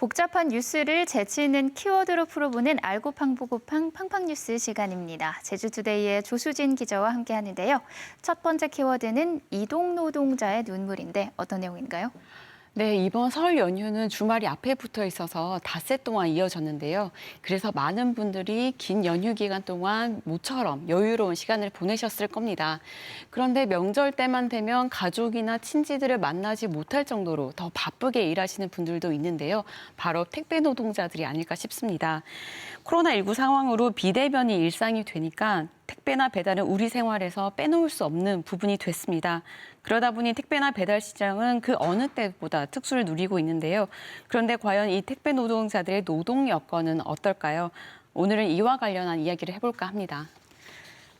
복잡한 뉴스를 재치 있는 키워드로 풀어보는 알고팡보고팡 팡팡뉴스 시간입니다. 제주투데이의 조수진 기자와 함께하는데요. 첫 번째 키워드는 이동노동자의 눈물인데 어떤 내용인가요? 네, 이번 설 연휴는 주말이 앞에 붙어 있어서 닷새 동안 이어졌는데요. 그래서 많은 분들이 긴 연휴 기간 동안 모처럼 여유로운 시간을 보내셨을 겁니다. 그런데 명절 때만 되면 가족이나 친지들을 만나지 못할 정도로 더 바쁘게 일하시는 분들도 있는데요. 바로 택배 노동자들이 아닐까 싶습니다. 코로나19 상황으로 비대면이 일상이 되니까 택배나 배달은 우리 생활에서 빼놓을 수 없는 부분이 됐습니다. 그러다 보니 택배나 배달 시장은 그 어느 때보다 특수를 누리고 있는데요. 그런데 과연 이 택배 노동자들의 노동 여건은 어떨까요? 오늘은 이와 관련한 이야기를 해볼까 합니다.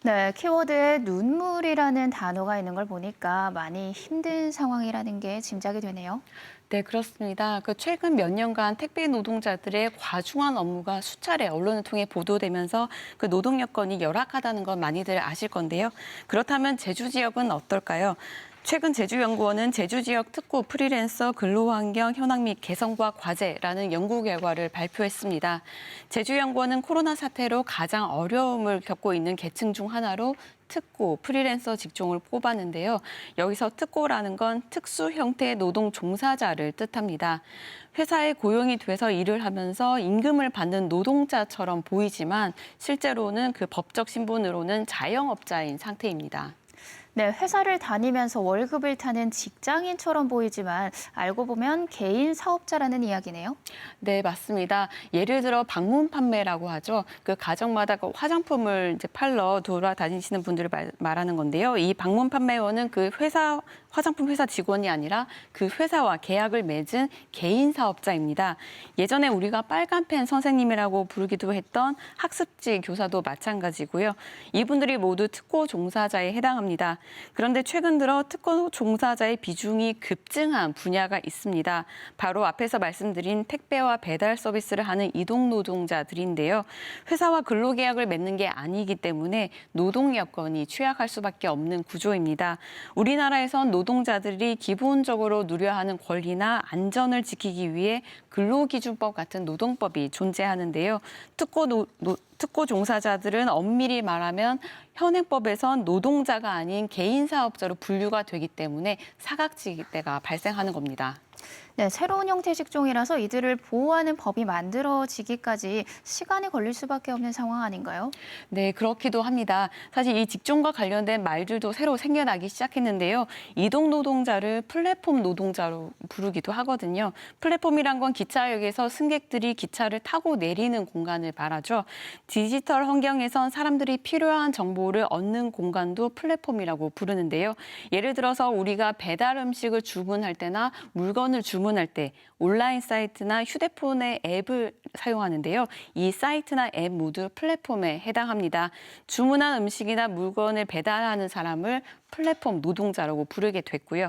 네, 키워드에 눈물이라는 단어가 있는 걸 보니까 많이 힘든 상황이라는 게 짐작이 되네요. 네, 그렇습니다. 최근 몇 년간 택배 노동자들의 과중한 업무가 수차례 언론을 통해 보도되면서 그 노동 여건이 열악하다는 건 많이들 아실 건데요. 그렇다면 제주 지역은 어떨까요? 최근 제주연구원은 제주 지역 특구 프리랜서 근로환경 현황 및 개선과 과제라는 연구 결과를 발표했습니다. 제주연구원은 코로나 사태로 가장 어려움을 겪고 있는 계층 중 하나로 특고, 프리랜서 직종을 꼽았는데요. 여기서 특고라는 건 특수 형태의 노동 종사자를 뜻합니다. 회사에 고용이 돼서 일을 하면서 임금을 받는 노동자처럼 보이지만 실제로는 그 법적 신분으로는 자영업자인 상태입니다. 네, 회사를 다니면서 월급을 타는 직장인처럼 보이지만 알고 보면 개인 사업자라는 이야기네요. 네, 맞습니다. 예를 들어 방문 판매라고 하죠. 그 가정마다 그 화장품을 이제 팔러 돌아다니시는 분들을 말하는 건데요. 이 방문 판매원은 그 회사 화장품 회사 직원이 아니라 그 회사와 계약을 맺은 개인 사업자입니다. 예전에 우리가 빨간펜 선생님이라고 부르기도 했던 학습지 교사도 마찬가지고요. 이분들이 모두 특고 종사자에 해당합니다. 그런데 최근 들어 특고 종사자의 비중이 급증한 분야가 있습니다. 바로 앞에서 말씀드린 택배와 배달 서비스를 하는 이동 노동자들인데요. 회사와 근로계약을 맺는 게 아니기 때문에 노동 여건이 취약할 수밖에 없는 구조입니다. 우리나라에선 노동자들이 기본적으로 누려야 하는 권리나 안전을 지키기 위해 근로기준법 같은 노동법이 존재하는데요. 특고 종사자들은 엄밀히 말하면 현행법에선 노동자가 아닌 개인 사업자로 분류가 되기 때문에 사각지대가 발생하는 겁니다. 네, 새로운 형태 직종이라서 이들을 보호하는 법이 만들어지기까지 시간이 걸릴 수밖에 없는 상황 아닌가요? 네, 그렇기도 합니다. 사실 이 직종과 관련된 말들도 새로 생겨나기 시작했는데요. 이동 노동자를 플랫폼 노동자로 부르기도 하거든요. 플랫폼이란 건 기차역에서 승객들이 기차를 타고 내리는 공간을 말하죠. 디지털 환경에선 사람들이 필요한 정보를 얻는 공간도 플랫폼이라고 부르는데요. 예를 들어서 우리가 배달 음식을 주문할 때나 물건을 주문할 때 온라인 사이트나 휴대폰의 앱을 사용하는데요. 이 사이트나 앱 모두 플랫폼에 해당합니다. 주문한 음식이나 물건을 배달하는 사람을 플랫폼 노동자라고 부르게 됐고요.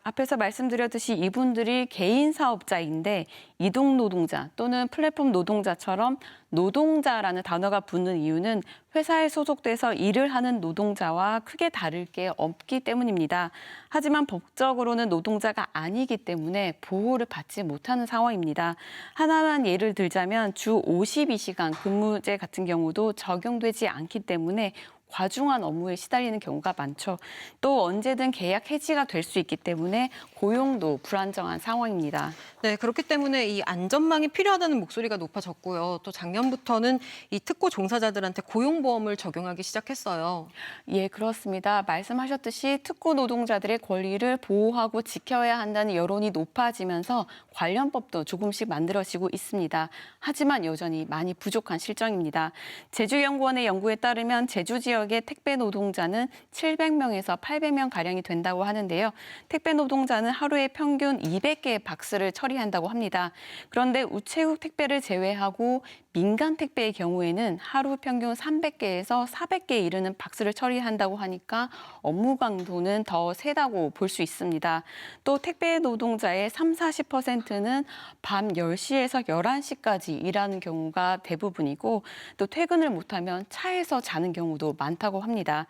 앞에서 말씀드렸듯이 이분들이 개인 사업자인데 이동 노동자 또는 플랫폼 노동자처럼 노동자라는 단어가 붙는 이유는 회사에 소속돼서 일을 하는 노동자와 크게 다를 게 없기 때문입니다. 하지만 법적으로는 노동자가 아니기 때문에 보호를 받지 못하는 상황입니다. 하나만 예를 들자면 주 52시간 근무제 같은 경우도 적용되지 않기 때문에 과중한 업무에 시달리는 경우가 많죠. 또 언제든 계약 해지가 될 수 있기 때문에 고용도 불안정한 상황입니다. 네, 그렇기 때문에 이 안전망이 필요하다는 목소리가 높아졌고요. 또 작년부터는 이 특고 종사자들한테 고용보험을 적용하기 시작했어요. 예, 그렇습니다. 말씀하셨듯이 특고 노동자들의 권리를 보호하고 지켜야 한다는 여론이 높아지면서 관련 법도 조금씩 만들어지고 있습니다. 하지만 여전히 많이 부족한 실정입니다. 제주연구원의 연구에 따르면 제주 지역의 택배 노동자는 700명에서 800명 가량이 된다고 하는데요. 택배 노동자는 하루에 평균 200개의 박스를 처리한다고 합니다. 그런데 우체국 택배를 제외하고 민간 택배의 경우에는 하루 평균 300개에서 400개에 이르는 박스를 처리한다고 하니까 업무 강도는 더 세다고 볼 수 있습니다. 또 택배 노동자의 30~40%는 밤 10시에서 11시까지 일하는 경우가 대부분이고 또 퇴근을 못하면 차에서 자는 경우도 많습니다. 많다고 합니다.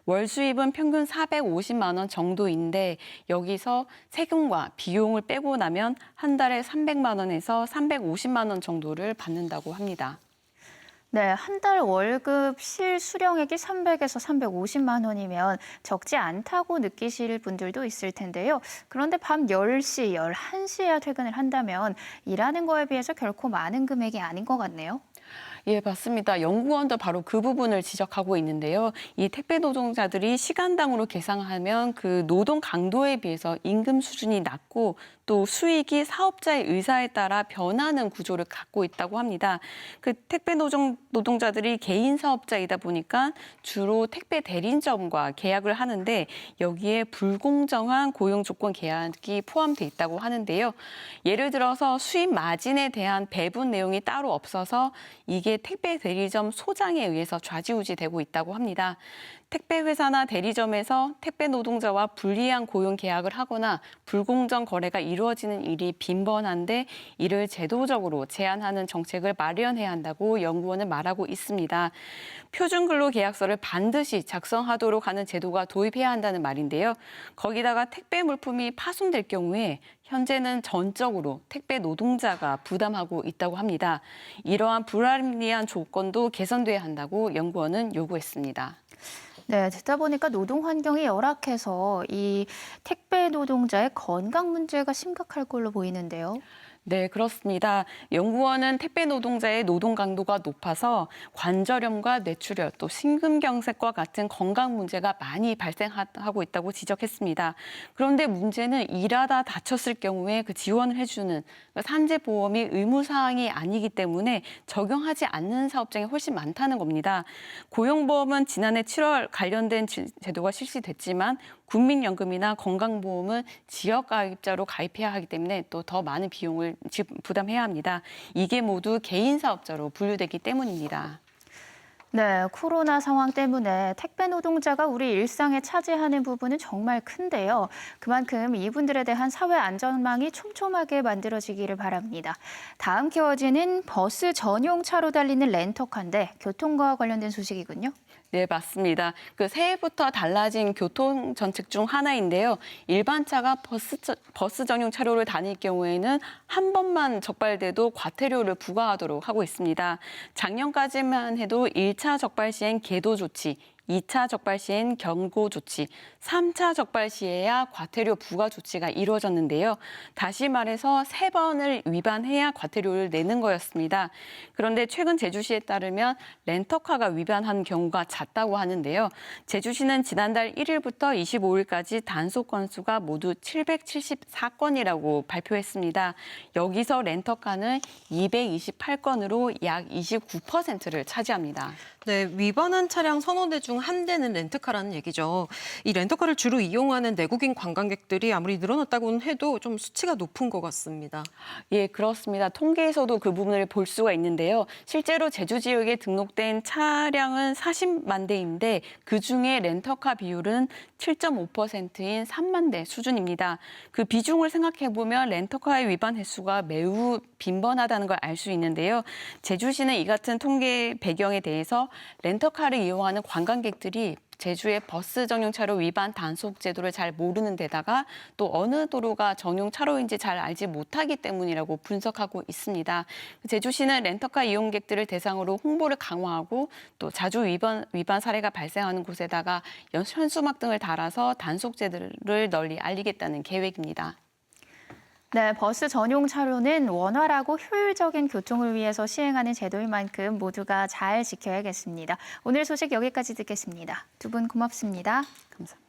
월 수입은 평균 450만 원 정도인데 여기서 세금과 비용을 빼고 나면 한 달에 300만 원에서 350만 원 정도를 받는다고 합니다. 네, 한 달 월급 실수령액이 300에서 350만 원이면 적지 않다고 느끼실 분들도 있을 텐데요. 그런데 밤 10시, 11시에 퇴근을 한다면 일하는 거에 비해서 결코 많은 금액이 아닌 것 같네요. 예, 맞습니다. 연구원도 바로 그 부분을 지적하고 있는데요. 이 택배 노동자들이 시간당으로 계산하면 그 노동 강도에 비해서 임금 수준이 낮고 또 수익이 사업자의 의사에 따라 변하는 구조를 갖고 있다고 합니다. 그 택배 노동자들이 개인 사업자이다 보니까 주로 택배 대리점과 계약을 하는데 여기에 불공정한 고용 조건 계약이 포함돼 있다고 하는데요. 예를 들어서 수입 마진에 대한 배분 내용이 따로 없어서 이게 택배 대리점 소장에 의해서 좌지우지되고 있다고 합니다. 택배 회사나 대리점에서 택배 노동자와 불리한 고용 계약을 하거나 불공정 거래가 이루어지는 일이 빈번한데 이를 제도적으로 제한하는 정책을 마련해야 한다고 연구원은 말하고 있습니다. 표준근로계약서를 반드시 작성하도록 하는 제도가 도입해야 한다는 말인데요. 거기다가 택배 물품이 파손될 경우에 현재는 전적으로 택배 노동자가 부담하고 있다고 합니다. 이러한 불합리한 조건도 개선돼야 한다고 연구원은 요구했습니다. 네, 듣다 보니까 노동 환경이 열악해서 이 택배 노동자의 건강 문제가 심각할 걸로 보이는데요. 네, 그렇습니다. 연구원은 택배 노동자의 노동 강도가 높아서 관절염과 뇌출혈, 또 심근경색과 같은 건강 문제가 많이 발생하고 있다고 지적했습니다. 그런데 문제는 일하다 다쳤을 경우에 그 지원을 해주는 산재보험이 의무사항이 아니기 때문에 적용하지 않는 사업장이 훨씬 많다는 겁니다. 고용보험은 지난해 7월 관련된 제도가 실시됐지만 국민연금이나 건강보험은 지역가입자로 가입해야 하기 때문에 또 더 많은 비용을 부담해야 합니다. 이게 모두 개인 사업자로 분류되기 때문입니다. 네, 코로나 상황 때문에 택배 노동자가 우리 일상에 차지하는 부분은 정말 큰데요. 그만큼 이분들에 대한 사회 안전망이 촘촘하게 만들어지기를 바랍니다. 다음 키워드는 버스 전용 차로 달리는 렌터카인데 교통과 관련된 소식이군요. 네, 맞습니다. 그 새해부터 달라진 교통 정책 중 하나인데요. 일반 차가 버스 전용 차로를 다닐 경우에는 한 번만 적발돼도 과태료를 부과하도록 하고 있습니다. 작년까지만 해도 1차 적발 시엔 계도 조치, 2차 적발 시엔 경고 조치, 3차 적발 시에야 과태료 부과 조치가 이루어졌는데요. 다시 말해서 3번을 위반해야 과태료를 내는 거였습니다. 그런데 최근 제주시에 따르면 렌터카가 위반한 경우가 잦다고 하는데요. 제주시는 지난달 1일부터 25일까지 단속 건수가 모두 774건이라고 발표했습니다. 여기서 렌터카는 228건으로 약 29%를 차지합니다. 네, 위반한 차량 서너 대 중 한 대는 렌트카라는 얘기죠. 이 렌터카를 주로 이용하는 내국인 관광객들이 아무리 늘어났다고는 해도 좀 수치가 높은 것 같습니다. 예, 그렇습니다. 통계에서도 그 부분을 볼 수가 있는데요. 실제로 제주 지역에 등록된 차량은 40만 대인데 그중에 렌터카 비율은 7.5%인 3만 대 수준입니다. 그 비중을 생각해 보면 렌터카의 위반 횟수가 매우 빈번하다는 걸 알 수 있는데요. 제주시는 이 같은 통계 배경에 대해서 렌터카를 이용하는 관광객들이 제주의 버스 전용 차로 위반 단속 제도를 잘 모르는 데다가 또 어느 도로가 전용 차로인지 잘 알지 못하기 때문이라고 분석하고 있습니다. 제주시는 렌터카 이용객들을 대상으로 홍보를 강화하고 또 자주 위반 사례가 발생하는 곳에다가 현수막 등을 달아서 단속 제도를 널리 알리겠다는 계획입니다. 네, 버스 전용 차로는 원활하고 효율적인 교통을 위해서 시행하는 제도인 만큼 모두가 잘 지켜야겠습니다. 오늘 소식 여기까지 듣겠습니다. 두 분 고맙습니다. 감사합니다.